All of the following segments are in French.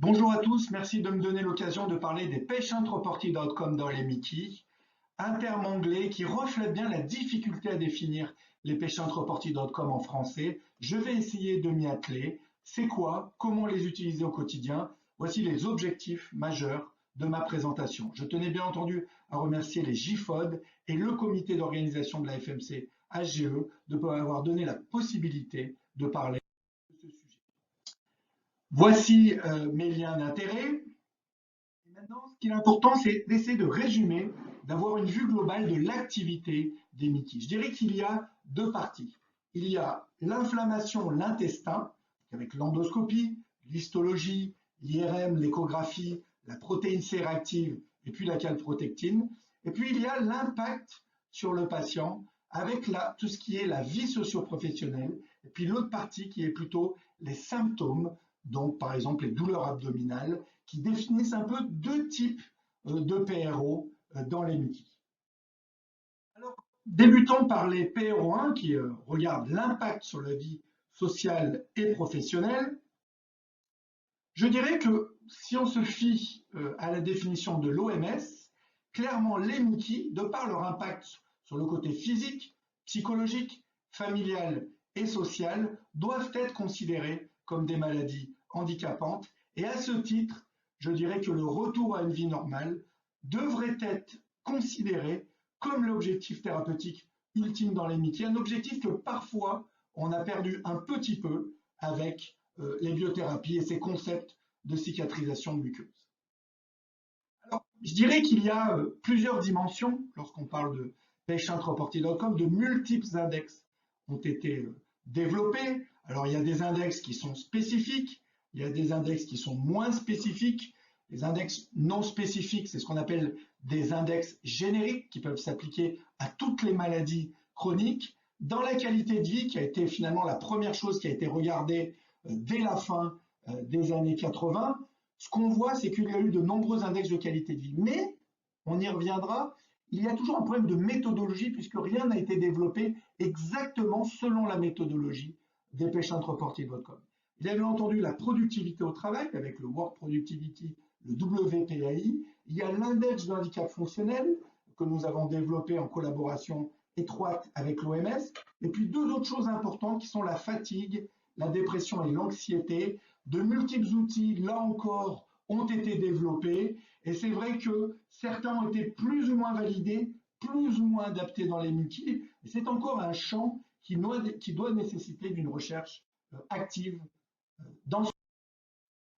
Bonjour à tous, merci de me donner l'occasion de parler des patientreporting.com dans les Mickey, un terme anglais qui reflète bien la difficulté à définir les patientreporting.com en français. Je vais essayer de m'y atteler. C'est quoi? Comment les utiliser au quotidien? Voici les objectifs majeurs de ma présentation. Je tenais bien entendu à remercier les GIFOD et le comité d'organisation de la FMC HGE de m'avoir donné la possibilité de parler de ce sujet. Voici mes liens d'intérêt. Et maintenant, ce qui est important, c'est d'essayer de résumer, d'avoir une vue globale de l'activité des Mickey. Je dirais qu'il y a deux parties. Il y a l'inflammation, l'intestin, avec l'endoscopie, l'histologie, l'IRM, l'échographie, la protéine C réactive et puis la calprotectine. Et puis il y a l'impact sur le patient avec tout ce qui est la vie socio-professionnelle. Et puis l'autre partie qui est plutôt les symptômes, donc par exemple les douleurs abdominales, qui définissent un peu deux types de PRO dans les Mickey. Alors, débutons par les PRO1 qui regardent l'impact sur la vie sociale et professionnelle. Je dirais que si on se fie à la définition de l'OMS, clairement les Mickey, de par leur impact sur le côté physique, psychologique, familial et social, doivent être considérés comme des maladies handicapantes. Et à ce titre, je dirais que le retour à une vie normale devrait être considéré comme l'objectif thérapeutique ultime dans les Mickey, un objectif que parfois on a perdu un petit peu avec les biothérapies et ces concepts de cicatrisation muqueuse. Alors, je dirais qu'il y a plusieurs dimensions lorsqu'on parle de patientreporting.com, de multiples index ont été développés. Alors, il y a des index qui sont spécifiques, il y a des index qui sont moins spécifiques. Les index non spécifiques, c'est ce qu'on appelle des index génériques qui peuvent s'appliquer à toutes les maladies chroniques. Dans la qualité de vie, qui a été finalement la première chose qui a été regardée dès la fin des années 80, ce qu'on voit, c'est qu'il y a eu de nombreux index de qualité de vie. Mais, on y reviendra, il y a toujours un problème de méthodologie puisque rien n'a été développé exactement selon la méthodologie des patientreporting.com. Il y a bien entendu la productivité au travail avec le Work Productivity, le WPAI. Il y a l'index de handicap fonctionnel que nous avons développé en collaboration étroite avec l'OMS. Et puis deux autres choses importantes qui sont la fatigue, la dépression et l'anxiété. De multiples outils, là encore, ont été développés. Et c'est vrai que certains ont été plus ou moins validés, plus ou moins adaptés dans les Mickey. Et c'est encore un champ qui doit nécessiter d'une recherche active dans ce...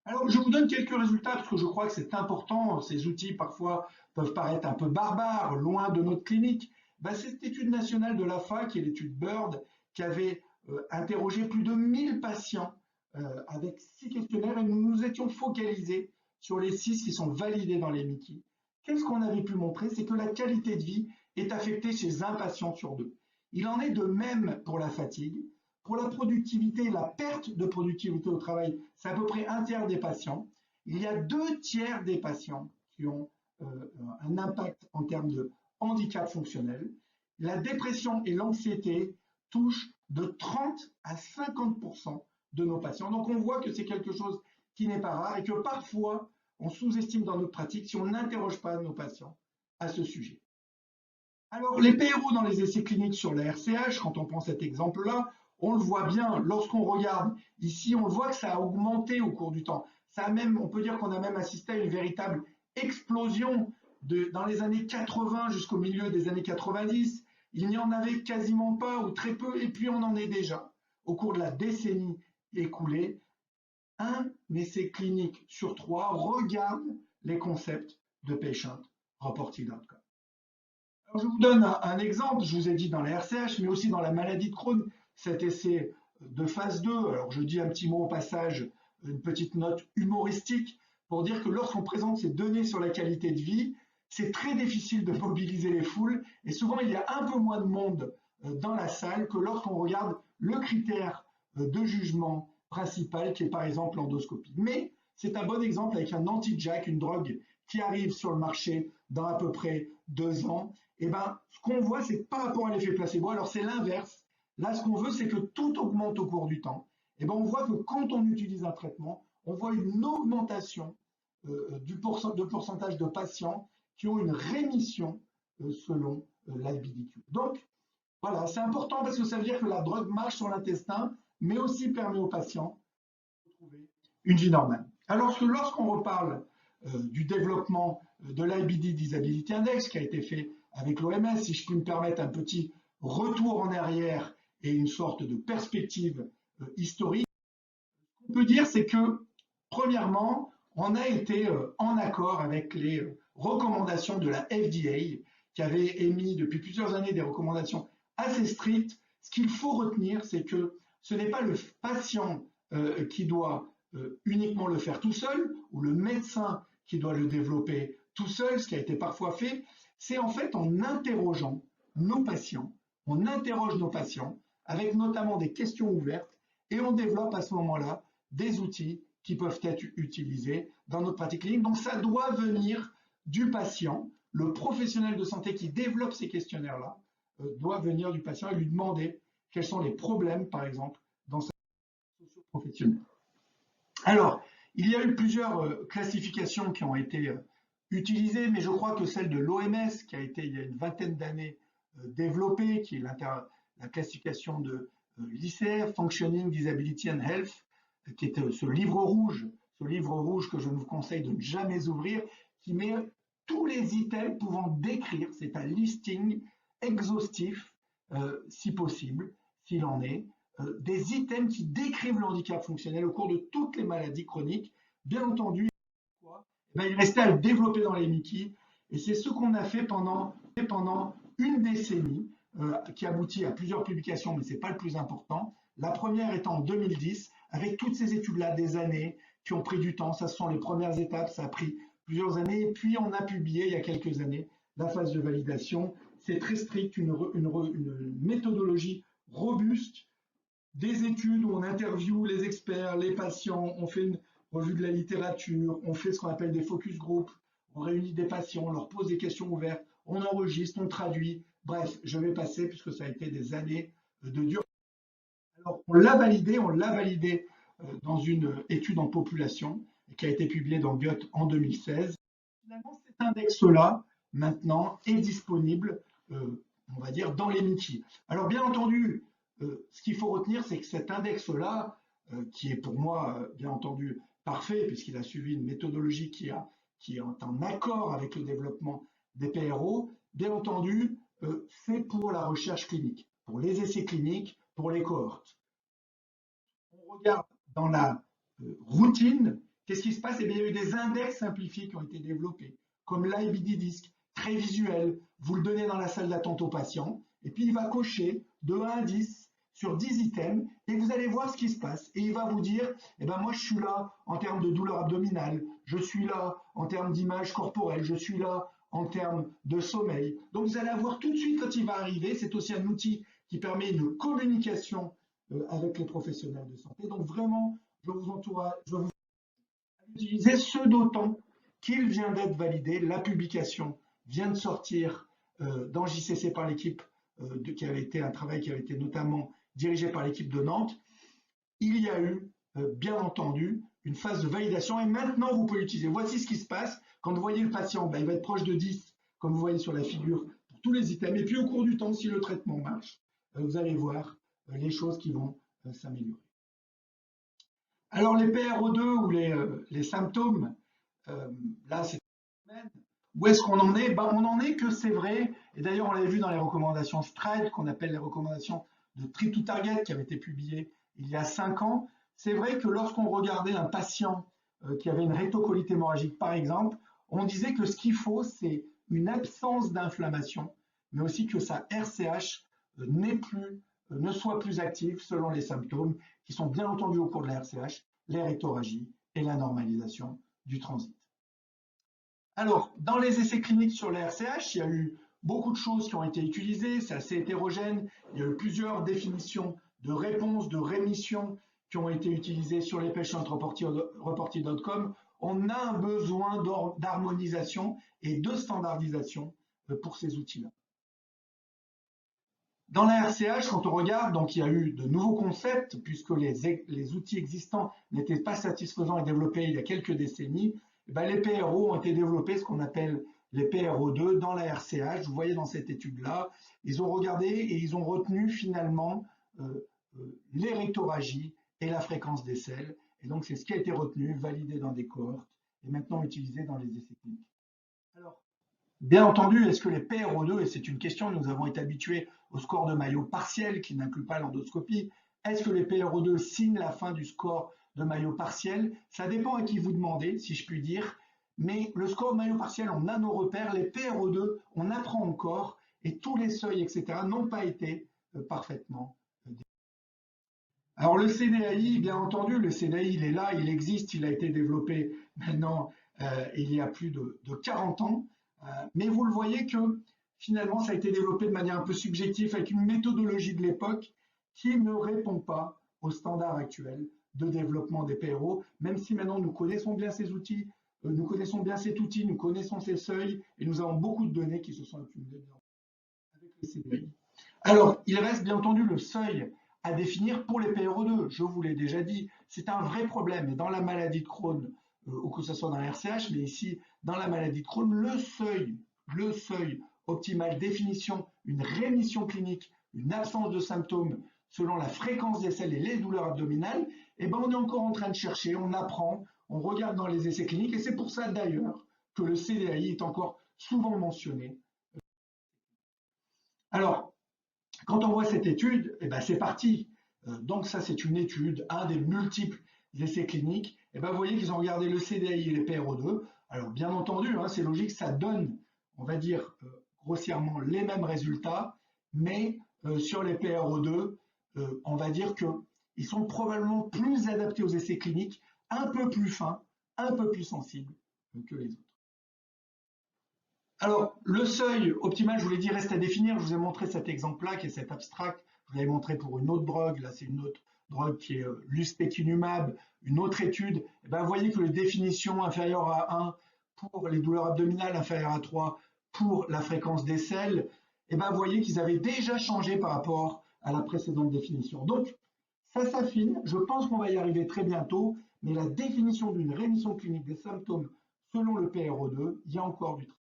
Alors, je vous donne quelques résultats parce que je crois que c'est important. Ces outils, parfois, peuvent paraître un peu barbares, loin de notre clinique. Cette étude nationale de l'AFA, qui est l'étude BIRD, qui avait interrogé plus de 1000 patients avec 6 questionnaires et nous nous étions focalisés sur les 6 qui sont validés dans les Mickey. Qu'est-ce qu'on avait pu montrer? C'est que la qualité de vie est affectée chez un patient sur deux. Il en est de même pour la fatigue. Pour la productivité, la perte de productivité au travail, c'est à peu près un tiers des patients. Il y a 2 tiers des patients qui ont un impact en termes de handicap fonctionnel. La dépression et l'anxiété touchent de 30 à 50% de nos patients. Donc on voit que c'est quelque chose qui n'est pas rare et que parfois on sous-estime dans notre pratique si on n'interroge pas nos patients à ce sujet. Alors les PRO dans les essais cliniques sur la RCH, quand on prend cet exemple-là, on le voit bien, lorsqu'on regarde ici, on voit que ça a augmenté au cours du temps. Ça a même, on peut dire qu'on a même assisté à une véritable explosion dans les années 80 jusqu'au milieu des années 90. Il n'y en avait quasiment pas ou très peu, et puis on en est déjà. Au cours de la décennie écoulée, un essai clinique sur 3 regarde les concepts de patientreporting.com. Je vous donne un exemple, je vous ai dit dans la RCH, mais aussi dans la maladie de Crohn, cet essai de phase 2, alors je dis un petit mot au passage, une petite note humoristique, pour dire que lorsqu'on présente ces données sur la qualité de vie, c'est très difficile de mobiliser les foules, et souvent il y a un peu moins de monde dans la salle que lorsqu'on regarde le critère de jugement principal, qui est par exemple l'endoscopie. Mais c'est un bon exemple avec un anti-JAK, une drogue qui arrive sur le marché dans à peu près 2 ans. Et ce qu'on voit, c'est par rapport à l'effet placebo, alors c'est l'inverse. Là, ce qu'on veut, c'est que tout augmente au cours du temps. et ben on voit que quand on utilise un traitement, on voit une augmentation de pourcentage de patients qui ont une rémission selon l'IBDQ. Donc, voilà, c'est important parce que ça veut dire que la drogue marche sur l'intestin, mais aussi permet aux patients de trouver une vie normale. Alors que lorsqu'on reparle du développement de l'IBD Disability Index qui a été fait avec l'OMS, si je puis me permettre un petit retour en arrière et une sorte de perspective historique, ce qu'on peut dire, c'est que, premièrement, on a été en accord avec les recommandations de la FDA, qui avait émis depuis plusieurs années des recommandations assez strictes. Ce qu'il faut retenir, c'est que ce n'est pas le patient qui doit uniquement le faire tout seul, ou le médecin qui doit le développer tout seul, ce qui a été parfois fait. C'est en fait en interrogeant nos patients, on interroge nos patients avec notamment des questions ouvertes et on développe à ce moment-là des outils qui peuvent être utilisés dans notre pratique clinique. Donc ça doit venir du patient. Le professionnel de santé qui développe ces questionnaires-là doit venir du patient et lui demander quels sont les problèmes, par exemple, dans sa vie socio-professionnelle. Alors, il y a eu plusieurs classifications qui ont été utilisées, mais je crois que celle de l'OMS, qui a été il y a une vingtaine d'années développée, qui est la classification de l'ICF, Functioning, Disability and Health, qui est ce livre rouge que je vous conseille de ne jamais ouvrir, qui met tous les items pouvant décrire, c'est un listing exhaustif, si possible, s'il en est, des items qui décrivent le handicap fonctionnel au cours de toutes les maladies chroniques. Bien entendu, il restait à le développer dans les Mickey, et c'est ce qu'on a fait pendant une décennie, qui aboutit à plusieurs publications, mais ce n'est pas le plus important. La première étant en 2010, avec toutes ces études-là, des années qui ont pris du temps. Ça, ce sont les premières étapes, ça a pris plusieurs années. Et puis, on a publié il y a quelques années la phase de validation. C'est très strict, une méthodologie robuste, des études où on interviewe les experts, les patients, on fait une revue de la littérature, on fait ce qu'on appelle des focus groups, on réunit des patients, on leur pose des questions ouvertes, on enregistre, on traduit. Bref, je vais passer puisque ça a été des années de dur. Alors, on l'a validé dans une étude en population qui a été publiée dans Gut en 2016. Finalement, cet index-là, maintenant, est disponible, on va dire, dans les Mickey. Alors, bien entendu, ce qu'il faut retenir, c'est que cet index-là, qui est pour moi, bien entendu, parfait, puisqu'il a suivi une méthodologie qui est en accord avec le développement des PRO, bien entendu, c'est pour la recherche clinique, pour les essais cliniques, pour les cohortes. On regarde dans la routine, qu'est-ce qui se passe? Eh bien, il y a eu des index simplifiés qui ont été développés, comme l'IBD Disc, très visuel. Vous le donnez dans la salle d'attente au patient, et puis il va cocher de 1 à 10 sur 10 items, et vous allez voir ce qui se passe. Et il va vous dire, eh ben moi je suis là en termes de douleur abdominale, je suis là en termes d'image corporelle, je suis là en termes de sommeil. Donc vous allez avoir tout de suite quand il va arriver, c'est aussi un outil qui permet une communication avec les professionnels de santé. Donc vraiment, je vous encourage à utiliser ce d'autant qu'il vient d'être validé. La publication vient de sortir dans JCC par l'équipe qui avait été un travail qui avait été notamment dirigé par l'équipe de Nantes. Il y a eu, bien entendu, une phase de validation et maintenant vous pouvez l'utiliser. Voici ce qui se passe. Quand vous voyez le patient, ben, il va être proche de 10, comme vous voyez sur la figure, pour tous les items. Et puis au cours du temps, si le traitement marche, vous allez voir les choses qui vont s'améliorer. Alors les PRO2 ou les symptômes, là c'est où est-ce qu'on en est? Ben, on en est que c'est vrai, et d'ailleurs on l'avait vu dans les recommandations STRIDE, qu'on appelle les recommandations de Treat to Target, qui avaient été publiées il y a 5 ans. C'est vrai que lorsqu'on regardait un patient qui avait une rectocolite hémorragique par exemple, on disait que ce qu'il faut c'est une absence d'inflammation, mais aussi que sa RCH ne soit plus active selon les symptômes qui sont bien entendu au cours de la RCH, les rectorragies et la normalisation du transit. Alors, dans les essais cliniques sur la RCH, il y a eu beaucoup de choses qui ont été utilisées, c'est assez hétérogène, il y a eu plusieurs définitions de réponse, de rémission qui ont été utilisées sur les patientreported.com. On a un besoin d'harmonisation et de standardisation pour ces outils-là. Dans la RCH, quand on regarde, donc il y a eu de nouveaux concepts, puisque les outils existants n'étaient pas satisfaisants et développés il y a quelques décennies, et ben les PRO ont été développés, ce qu'on appelle les PRO2 dans la RCH. Vous voyez dans cette étude-là, ils ont regardé et ils ont retenu finalement l'érythorragie et la fréquence des selles. Et donc c'est ce qui a été retenu, validé dans des cohortes et maintenant utilisé dans les essais cliniques. Alors, bien entendu, est-ce que les PRO2, et c'est une question, nous avons été habitués au score de Mayo partiel qui n'inclut pas l'endoscopie, est-ce que les PRO2 signent la fin du score de Mayo partiel? Ça dépend à qui vous demandez, si je puis dire, mais le score de Mayo partiel en nanorepères, les PRO2, on apprend encore, et tous les seuils, etc., n'ont pas été parfaitement. Alors le CDAI, bien entendu, le CDAI, il est là, il existe, il a été développé maintenant il y a plus de 40 ans. Mais vous le voyez que finalement, ça a été développé de manière un peu subjective avec une méthodologie de l'époque qui ne répond pas aux standards actuels de développement des PRO, même si maintenant nous connaissons bien ces outils, nous connaissons bien cet outil, nous connaissons ces seuils et nous avons beaucoup de données qui se sont accumulées avec le CDI. Alors, il reste bien entendu le seuil à définir pour les PRO2. Je vous l'ai déjà dit, c'est un vrai problème. Et dans la maladie de Crohn, ou que ce soit dans la RCH, mais ici, dans la maladie de Crohn, le seuil optimal définition, une rémission clinique, une absence de symptômes selon la fréquence des selles et les douleurs abdominales, eh ben on est encore en train de chercher, on apprend, on regarde dans les essais cliniques, et c'est pour ça d'ailleurs que le CDAI est encore souvent mentionné. Alors, quand on voit cette étude, eh ben c'est parti. Donc ça, c'est une étude, un des multiples essais cliniques. Et ben vous voyez qu'ils ont regardé le CDI et les PRO2. Alors bien entendu, hein, c'est logique, ça donne, on va dire grossièrement, les mêmes résultats, mais sur les PRO2, on va dire qu'ils sont probablement plus adaptés aux essais cliniques, un peu plus fins, un peu plus sensibles que les autres. Alors, le seuil optimal, je vous l'ai dit, reste à définir. Je vous ai montré cet exemple-là, qui est cet abstract. Je vous l'avais montré pour une autre drogue. Là, c'est une autre drogue qui est l'ustekinumab, une autre étude. Et ben, vous voyez que les définitions inférieures à 1 pour les douleurs abdominales, inférieures à 3 pour la fréquence des selles, et ben, vous voyez qu'ils avaient déjà changé par rapport à la précédente définition. Donc, ça s'affine. Je pense qu'on va y arriver très bientôt, mais la définition d'une rémission clinique des symptômes selon le PRO2, il y a encore du travail.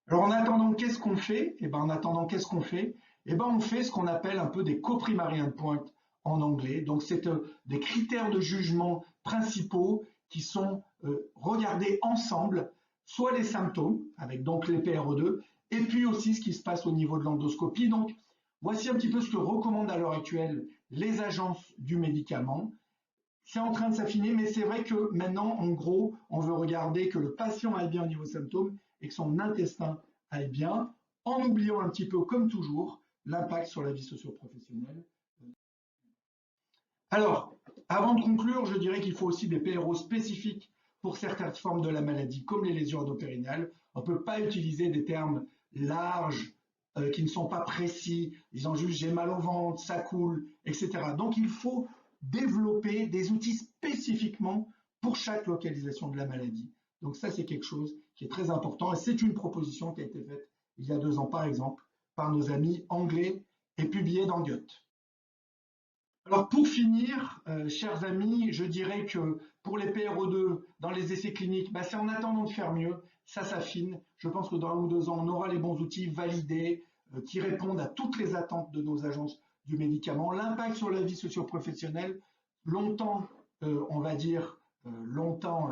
Alors en attendant, qu'est-ce qu'on fait? Eh ben, en attendant, qu'est-ce qu'on fait? Eh ben, on fait ce qu'on appelle un peu des co-primary endpoints en anglais. Donc c'est des critères de jugement principaux qui sont regardés ensemble, soit les symptômes, avec donc les PRO2, et puis aussi ce qui se passe au niveau de l'endoscopie. Donc voici un petit peu ce que recommandent à l'heure actuelle les agences du médicament. C'est en train de s'affiner, mais c'est vrai que maintenant, en gros, on veut regarder que le patient aille bien au niveau symptômes et que son intestin aille bien, en oubliant un petit peu, comme toujours, l'impact sur la vie socio-professionnelle. Alors, avant de conclure, je dirais qu'il faut aussi des PRO spécifiques pour certaines formes de la maladie, comme les lésions endopérinéales. On ne peut pas utiliser des termes larges qui ne sont pas précis, disant juste j'ai mal au ventre, ça coule, etc. Donc il faut développer des outils spécifiquement pour chaque localisation de la maladie. Donc ça, c'est quelque chose qui est très important et c'est une proposition qui a été faite il y a 2 ans, par exemple, par nos amis anglais et publiée dans Gut. Alors pour finir, chers amis, je dirais que pour les PRO2 dans les essais cliniques, c'est en attendant de faire mieux, ça s'affine. Je pense que dans 1 ou 2 ans, on aura les bons outils validés qui répondent à toutes les attentes de nos agences du médicament. L'impact sur la vie socio-professionnelle, longtemps, on va dire, longtemps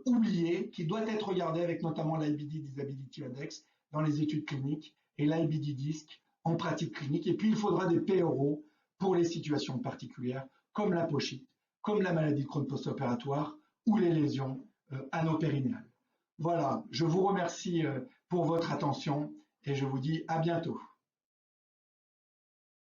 oublié, qui doit être regardé avec notamment l'IBD Disability Index dans les études cliniques et l'IBD DISC en pratique clinique. Et puis il faudra des PRO pour les situations particulières, comme la pochite, comme la maladie de Crohn post-opératoire ou les lésions anopérinéales. Voilà, je vous remercie pour votre attention et je vous dis à bientôt.